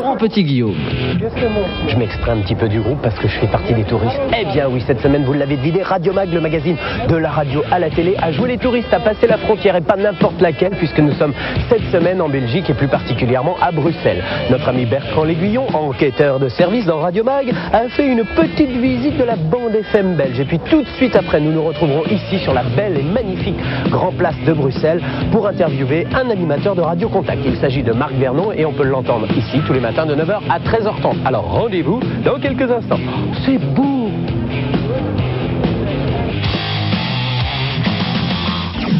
Laurent Petit-Guillaume. Je m'extrais un petit peu du groupe parce que je fais partie des touristes. Eh bien oui, cette semaine, vous l'avez deviné, Radio Mag, le magazine de la radio à la télé, a joué les touristes à passer la frontière et pas n'importe laquelle, puisque nous sommes cette semaine en Belgique et plus particulièrement à Bruxelles. Notre ami Bertrand L'Aiguillon, enquêteur de service dans Radio Mag, a fait une petite visite de la bande FM belge. Et puis tout de suite après, nous nous retrouverons ici sur la belle et magnifique Grand Place de Bruxelles pour interviewer un animateur de Radio Contact. Il s'agit de Marc Vernon et on peut l'entendre ici tous les matins de 9h à 13h30. Alors rendez-vous dans quelques instants. C'est beau!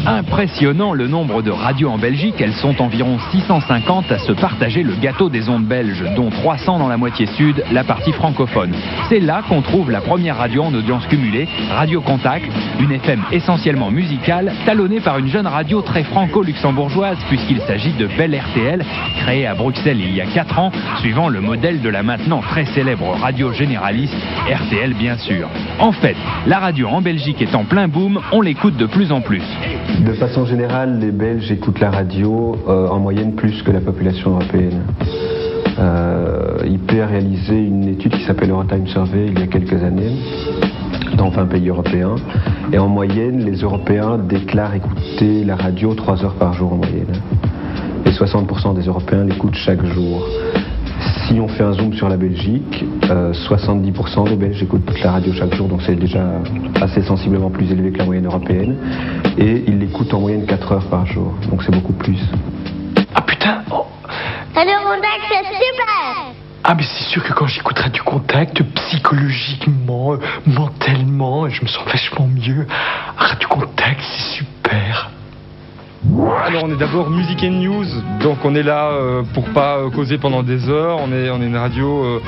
Impressionnant le nombre de radios en Belgique, elles sont environ 650 à se partager le gâteau des ondes belges, dont 300 dans la moitié sud, la partie francophone. C'est là qu'on trouve la première radio en audience cumulée, Radio Contact, une FM essentiellement musicale, talonnée par une jeune radio très franco-luxembourgeoise, puisqu'il s'agit de Belle RTL, créée à Bruxelles il y a 4 ans, suivant le modèle de la maintenant très célèbre radio généraliste, RTL bien sûr. En fait, la radio en Belgique est en plein boom, on l'écoute de plus en plus. De façon générale, les Belges écoutent la radio en moyenne plus que la population européenne. IP a réalisé une étude qui s'appelle Eurotime Survey il y a quelques années, dans 20 pays européens. Et en moyenne, les Européens déclarent écouter la radio 3 heures par jour en moyenne. Et 60% des Européens l'écoutent chaque jour. Si on fait un zoom sur la Belgique, 70% des Belges écoutent la radio chaque jour, donc c'est déjà assez sensiblement plus élevé que la moyenne européenne. Et ils l'écoutent en moyenne 4 heures par jour, donc c'est beaucoup plus. Ah putain, oh. Radio Contact, c'est super! Ah mais c'est sûr que quand j'écoute Radio Contact, psychologiquement, mentalement, je me sens vachement mieux. Radio Contact, c'est super. Alors on est d'abord Music and News, donc on est là pour pas causer pendant des heures, on est une radio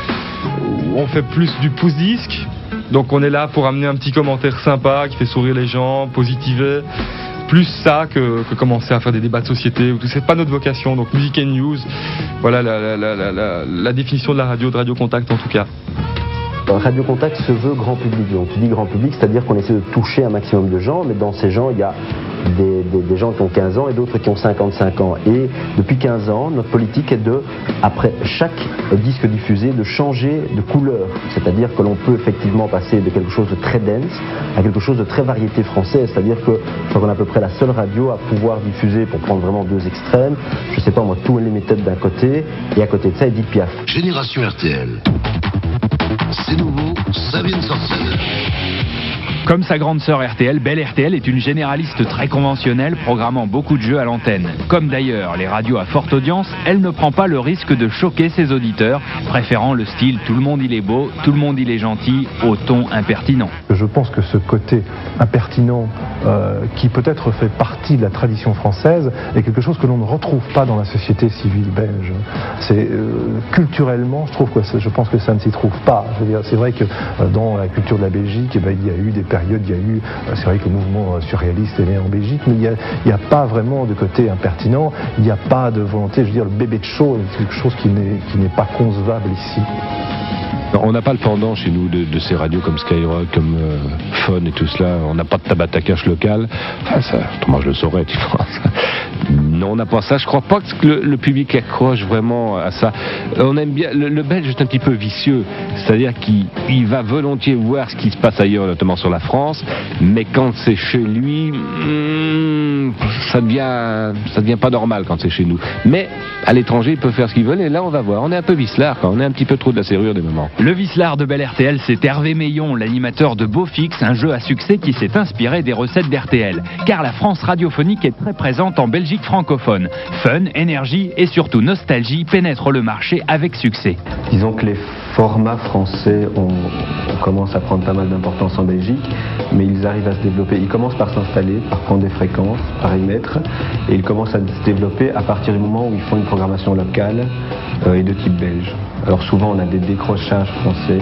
où on fait plus du pouce-disque, donc on est là pour amener un petit commentaire sympa qui fait sourire les gens, positiver, plus ça que commencer à faire des débats de société, c'est pas notre vocation, donc Music and News, voilà la définition de la radio, de Radio Contact en tout cas. Radio Contact se veut grand public, donc tu dis grand public, c'est-à-dire qu'on essaie de toucher un maximum de gens, mais dans ces gens, il y a des gens qui ont 15 ans et d'autres qui ont 55 ans. Et depuis 15 ans, notre politique est de, après chaque disque diffusé, de changer de couleur. C'est-à-dire que l'on peut effectivement passer de quelque chose de très dense à quelque chose de très variété française. C'est-à-dire que je crois qu'on est à peu près la seule radio à pouvoir diffuser, pour prendre vraiment deux extrêmes, je sais pas moi, Two Unlimited d'un côté, et à côté de ça, Edith Piaf. Génération RTL. C'est nouveau, ça vient de sortir. Comme sa grande sœur RTL, Belle RTL est une généraliste très conventionnelle, programmant beaucoup de jeux à l'antenne. Comme d'ailleurs les radios à forte audience, elle ne prend pas le risque de choquer ses auditeurs, préférant le style « tout le monde il est beau, tout le monde il est gentil » au ton impertinent. Je pense que ce côté impertinent, qui peut-être fait partie de la tradition française, est quelque chose que l'on ne retrouve pas dans la société civile belge. C'est culturellement, je pense que ça ne s'y trouve pas. Je veux dire, c'est vrai que dans la culture de la Belgique, il y a eu des périodes, c'est vrai que le mouvement surréaliste est né en Belgique, mais il n'y a pas vraiment de côté impertinent, il n'y a pas de volonté, je veux dire, le bébé de show, c'est quelque chose qui n'est pas concevable ici. On n'a pas le pendant chez nous de ces radios comme Skyrock, comme Fun et tout cela. On n'a pas de tabac à cash local. Enfin, ça, moi je le saurais, tu vois. Non, on n'a pas ça. Je crois pas que le public accroche vraiment à ça. On aime bien. Le Belge est un petit peu vicieux. C'est-à-dire qu'il va volontiers voir ce qui se passe ailleurs, notamment sur la France. Mais quand c'est chez lui, ça devient pas normal quand c'est chez nous. Mais à l'étranger, ils peuvent faire ce qu'ils veulent. Et là, on va voir. On est un peu vicelard, quand on est un petit peu trop de la serrure des moments. Le vicelard de Belle RTL, c'est Hervé Meillon, l'animateur de Beaufix, un jeu à succès qui s'est inspiré des recettes d'RTL. Car la France radiophonique est très présente en Belgique francophone. Fun, énergie et surtout nostalgie pénètrent le marché avec succès. Disons que les formats français on commence à prendre pas mal d'importance en Belgique, mais ils arrivent à se développer. Ils commencent par s'installer, par prendre des fréquences, par émettre, et ils commencent à se développer à partir du moment où ils font une programmation locale et de type belge. Alors souvent on a des décrochages français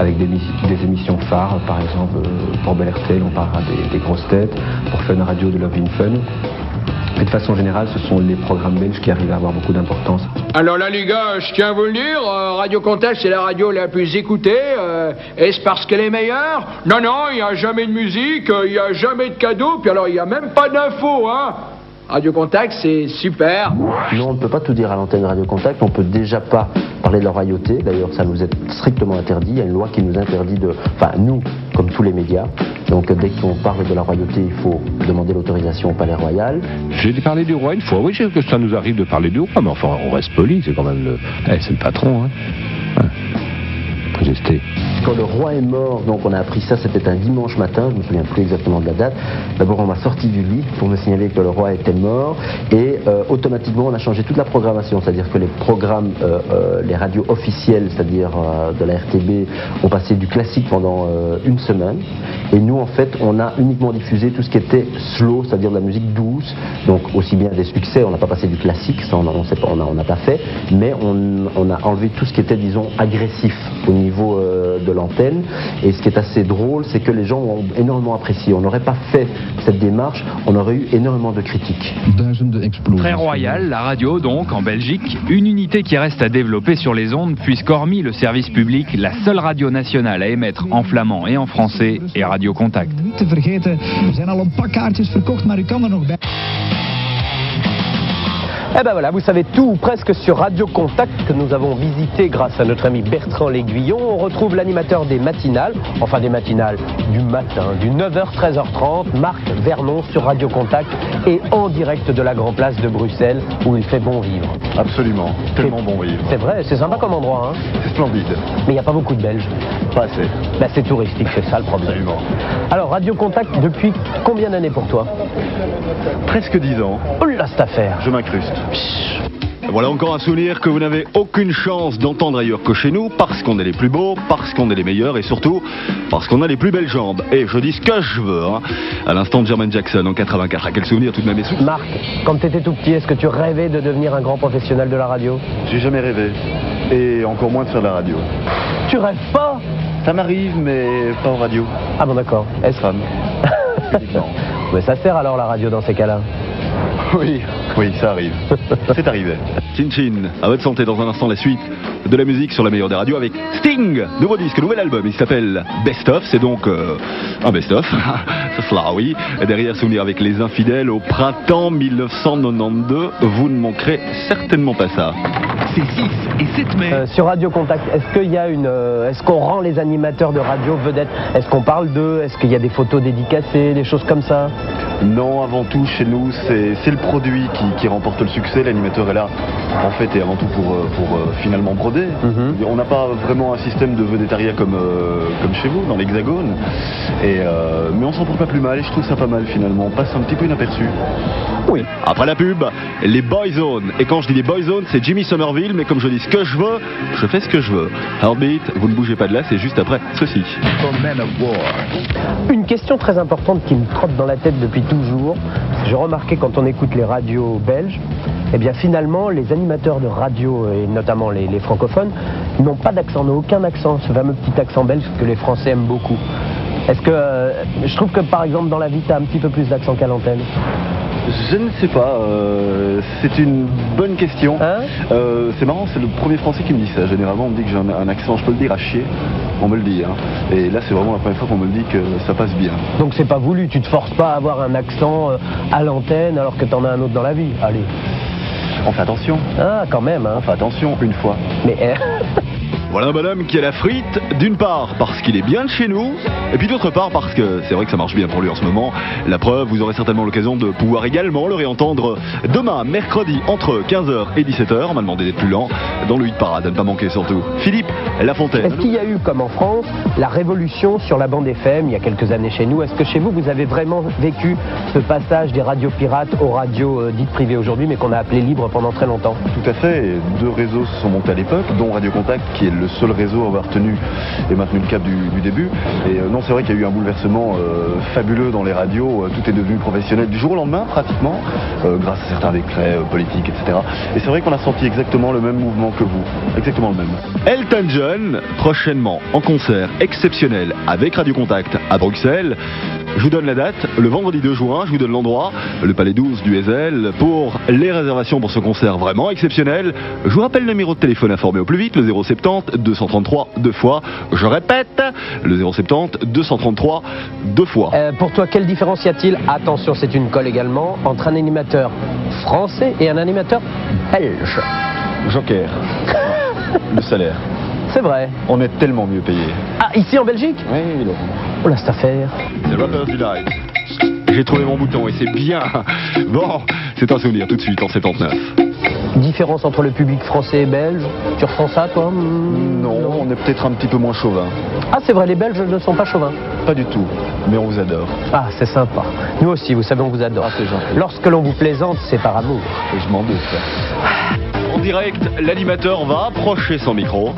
avec des émissions phares, par exemple pour Belle RTL on parlera des grosses têtes, pour Fun Radio de Love in Fun. Et de façon générale, ce sont les programmes belges qui arrivent à avoir beaucoup d'importance. Alors là, les gars, je tiens à vous le dire, Radio Contact, c'est la radio la plus écoutée. Est-ce parce qu'elle est meilleure? Non, il n'y a jamais de musique, il n'y a jamais de cadeaux, puis alors il n'y a même pas d'infos, hein. Radio Contact, c'est super. Non, on ne peut pas tout dire à l'antenne Radio Contact. On ne peut déjà pas parler de la royauté. D'ailleurs, ça nous est strictement interdit. Il y a une loi qui nous interdit de... Enfin, nous, comme tous les médias. Donc, dès qu'on parle de la royauté, il faut demander l'autorisation au Palais Royal. J'ai parlé du roi une fois. Oui, je sais que ça nous arrive de parler du roi, mais enfin, on reste poli. C'est quand même le... c'est le patron, hein. Majesté. Quand le roi est mort, donc on a appris ça, c'était un dimanche matin, je ne me souviens plus exactement de la date. D'abord on m'a sorti du lit pour me signaler que le roi était mort et automatiquement on a changé toute la programmation, c'est-à-dire que les programmes, les radios officielles, c'est-à-dire de la RTB, ont passé du classique pendant une semaine et nous en fait on a uniquement diffusé tout ce qui était slow, c'est-à-dire de la musique douce, donc aussi bien des succès, on n'a pas passé du classique, ça on n'a pas fait, mais on a enlevé tout ce qui était disons agressif au niveau de l'antenne. Et ce qui est assez drôle, c'est que les gens ont énormément apprécié. On n'aurait pas fait cette démarche, on aurait eu énormément de critiques. Très royal, la radio donc, en Belgique, une unité qui reste à développer sur les ondes, puisqu'hormis le service public, la seule radio nationale à émettre en flamand et en français est Radio Contact. Eh ben voilà, vous savez tout ou presque sur Radio Contact que nous avons visité grâce à notre ami Bertrand L'Aiguillon. On retrouve l'animateur des matinales, enfin des matinales du matin, du 9h, 13h30, Marc Vernon sur Radio Contact et en direct de la Grand Place de Bruxelles où il fait bon vivre. Absolument, tellement bon vivre. C'est vrai, c'est sympa comme endroit. Hein. C'est splendide. Mais il n'y a pas beaucoup de Belges. Pas assez. Ben, c'est touristique, c'est ça le problème. Absolument. Alors Radio Contact, depuis combien d'années pour toi? Presque 10 ans. Oh là, cette affaire. Je m'incruste. Voilà encore un souvenir que vous n'avez aucune chance d'entendre ailleurs que chez nous, parce qu'on est les plus beaux, parce qu'on est les meilleurs et surtout parce qu'on a les plus belles jambes. Et je dis ce que je veux, hein. À l'instant de Jermaine Jackson en 84. Quel souvenir tout de même est sous. Marc, quand tu étais tout petit, est-ce que tu rêvais de devenir un grand professionnel de la radio? J'ai jamais rêvé. Et encore moins de faire de la radio. Tu rêves pas? Ça m'arrive, mais pas en radio. Ah bon, d'accord. Est-ce femme? Mais ça sert alors la radio dans ces cas-là? Oui, ça arrive. C'est arrivé. Chin Chin, à votre santé. Dans un instant, la suite de la musique sur la meilleure des radios avec Sting. Nouveau disque, nouvel album, il s'appelle Best Of. C'est donc un Best Of. Ça sera, oui. Et derrière, souvenir avec les infidèles au printemps 1992. Vous ne manquerez certainement pas ça. C'est 6 et 7 mai. Sur Radio Contact, est-ce qu'on rend les animateurs de radio vedettes? Est-ce qu'on parle d'eux? Est-ce qu'il y a des photos dédicacées, des choses comme ça? Non, avant tout, chez nous, c'est le produit qui remporte le succès. L'animateur est là, en fait, et avant tout pour finalement broder. On n'a pas vraiment un système de vedettariat comme chez vous, dans l'Hexagone. Mais on s'en porte pas plus mal, et je trouve ça pas mal, finalement. On passe un petit peu inaperçu. Oui. Après la pub, les Boyzone. Et quand je dis les Boyzone, c'est Jimmy Somerville, mais comme je dis ce que je veux, je fais ce que je veux. Heartbeat, vous ne bougez pas de là, c'est juste après ceci. Une question très importante qui me trotte dans la tête depuis toujours. J'ai remarqué quand on écoute les radios belges, eh bien finalement les animateurs de radio, et notamment les francophones, n'ont pas d'accent, n'ont aucun accent, ce fameux petit accent belge que les Français aiment beaucoup. Est-ce que je trouve que par exemple dans la vie, tu as un petit peu plus d'accent qu'à l'antenne? Je ne sais pas, c'est une bonne question. C'est marrant, c'est le premier Français qui me dit ça. Généralement on me dit que j'ai un accent, je peux le dire à chier, on me le dit. Hein. Et là c'est vraiment la première fois qu'on me le dit que ça passe bien. Donc c'est pas voulu, tu te forces pas à avoir un accent à l'antenne alors que t'en as un autre dans la vie. Allez. On fait attention. Ah quand même. Hein. On fait attention une fois. Mais voilà un bonhomme qui a la frite, d'une part parce qu'il est bien de chez nous, et puis d'autre part parce que c'est vrai que ça marche bien pour lui en ce moment. La preuve, vous aurez certainement l'occasion de pouvoir également le réentendre demain, mercredi, entre 15h et 17h. On m'a demandé d'être plus lent, dans le hit parade, à ne pas manquer surtout. Philippe Lafontaine. Est-ce qu'il y a eu, comme en France, la révolution sur la bande FM il y a quelques années chez nous? Est-ce que chez vous avez vraiment vécu ce passage des radios pirates aux radios dites privées aujourd'hui, mais qu'on a appelées libres pendant très longtemps? Tout à fait, et 2 réseaux se sont montés à l'époque, dont Radio Contact, qui est le seul réseau à avoir tenu et maintenu le cap du début. Et non, c'est vrai qu'il y a eu un bouleversement fabuleux dans les radios. Tout est devenu professionnel du jour au lendemain, pratiquement, grâce à certains décrets politiques, etc. Et c'est vrai qu'on a senti exactement le même mouvement que vous. Exactement le même. Elton John, prochainement en concert exceptionnel avec Radio Contact à Bruxelles. Je vous donne la date, le vendredi 2 juin, je vous donne l'endroit, le Palais 12 du Heysel, pour les réservations pour ce concert vraiment exceptionnel. Je vous rappelle le numéro de téléphone informé au plus vite, le 070 233 2 fois. Je répète, le 070 233 2 fois. Pour toi, quelle différence y a-t-il, attention c'est une colle également, entre un animateur français et un animateur belge? Joker. Le salaire. C'est vrai. On est tellement mieux payé. Ah, ici en Belgique? Oui, Laurent. Oh là, cette affaire. C'est Rappers Delight. J'ai trouvé mon bouton et c'est bien. Bon, c'est un souvenir tout de suite en 79. Différence entre le public français et belge? Tu ressens ça, toi? Non, on est peut-être un petit peu moins chauvin. Ah, c'est vrai, les Belges ne sont pas chauvins? Pas du tout, mais on vous adore. Ah, c'est sympa. Nous aussi, vous savez, on vous adore. Ah, c'est gentil. Lorsque l'on vous plaisante, c'est par amour. Et je m'en doute. En direct, l'animateur va approcher son micro.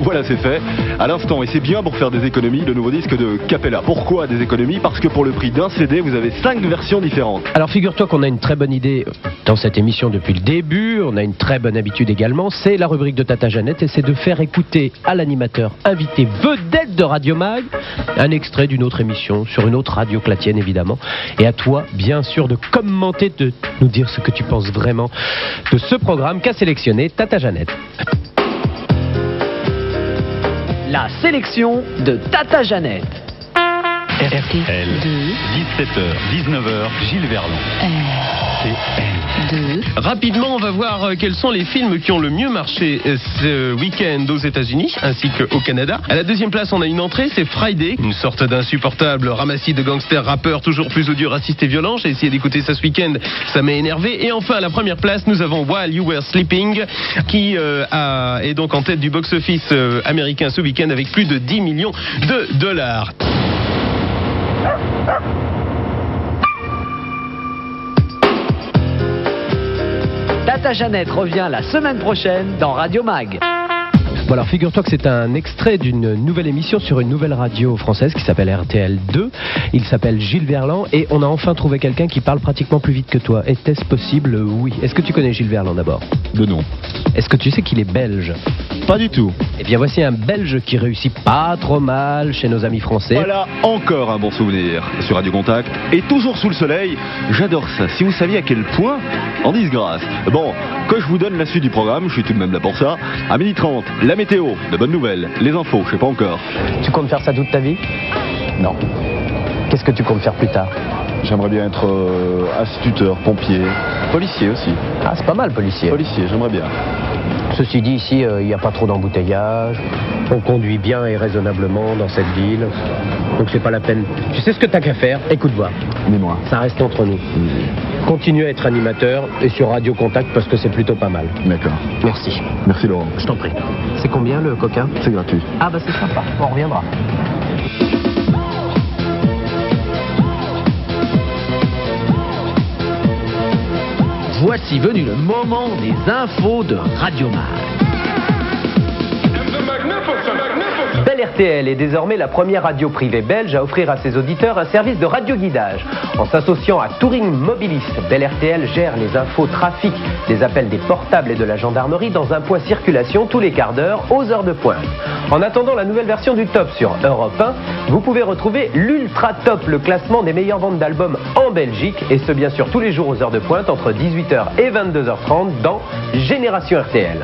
Voilà, c'est fait. À l'instant, et c'est bien pour faire des économies, le nouveau disque de Capella. Pourquoi des économies? Parce que pour le prix d'un CD, vous avez 5 versions différentes. Alors figure-toi qu'on a une très bonne idée dans cette émission depuis le début, on a une très bonne habitude également, c'est la rubrique de Tata Jeannette et c'est de faire écouter à l'animateur invité vedette de Radio Mag un extrait d'une autre émission, sur une autre radio que la tienne évidemment, et à toi bien sûr de commenter, de nous dire ce que tu penses vraiment de ce programme qu'a sélectionné Tata Jeannette. La sélection de Tata Jeannette. RTL, 17h, 19h, Gilles Verland. Rapidement, on va voir quels sont les films qui ont le mieux marché ce week-end aux États-Unis ainsi qu'au Canada. À la deuxième place, on a une entrée, c'est Friday, une sorte d'insupportable ramassis de gangsters rappeurs toujours plus odieux, racistes et violents. J'ai essayé d'écouter ça ce week-end, ça m'a énervé. Et enfin, à la première place, nous avons While You Were Sleeping qui est donc en tête du box-office américain ce week-end avec plus de 10 millions de dollars. Tata Jeannette revient la semaine prochaine dans Radio Mag. Bon alors figure-toi que c'est un extrait d'une nouvelle émission sur une nouvelle radio française qui s'appelle RTL 2. Il s'appelle Gilles Verland et on a enfin trouvé quelqu'un qui parle pratiquement plus vite que toi. Était-ce possible? Oui. Est-ce que tu connais Gilles Verland d'abord? De nom. Est-ce que tu sais qu'il est belge? Pas du tout. Eh bien voici un belge qui réussit pas trop mal chez nos amis français. Voilà encore un bon souvenir sur Radio Contact et toujours sous le soleil. J'adore ça. Si vous saviez à quel point, en disgrâce. Bon, quand je vous donne la suite du programme, je suis tout de même là pour ça. À 12h30, la météo, de bonnes nouvelles, les infos, je sais pas encore. Tu comptes faire ça toute ta vie? Non. Qu'est-ce que tu comptes faire plus tard? J'aimerais bien être instituteur, pompier, policier aussi. Ah, c'est pas mal, policier. Policier, j'aimerais bien. Ceci dit, ici, il n'y a pas trop d'embouteillage. On conduit bien et raisonnablement dans cette ville. Donc c'est pas la peine. Tu sais ce que t'as qu'à faire? Écoute voir. Dis-moi. Ça reste entre nous. Continue à être animateur et sur Radio Contact parce que c'est plutôt pas mal. D'accord. Merci. Merci Laurent. Je t'en prie. C'est combien le coca? C'est gratuit. Ah bah c'est sympa. On reviendra. Voici venu le moment des infos de Radio Mag. Bel RTL est désormais la première radio privée belge à offrir à ses auditeurs un service de radioguidage. En s'associant à Touring Mobilis, Bel RTL gère les infos trafic, les appels des portables et de la gendarmerie dans un point circulation tous les quarts d'heure aux heures de pointe. En attendant la nouvelle version du Top sur Europe 1, vous pouvez retrouver l'Ultra Top, le classement des meilleures ventes d'albums en Belgique, et ce bien sûr tous les jours aux heures de pointe entre 18h et 22h30 dans Génération RTL.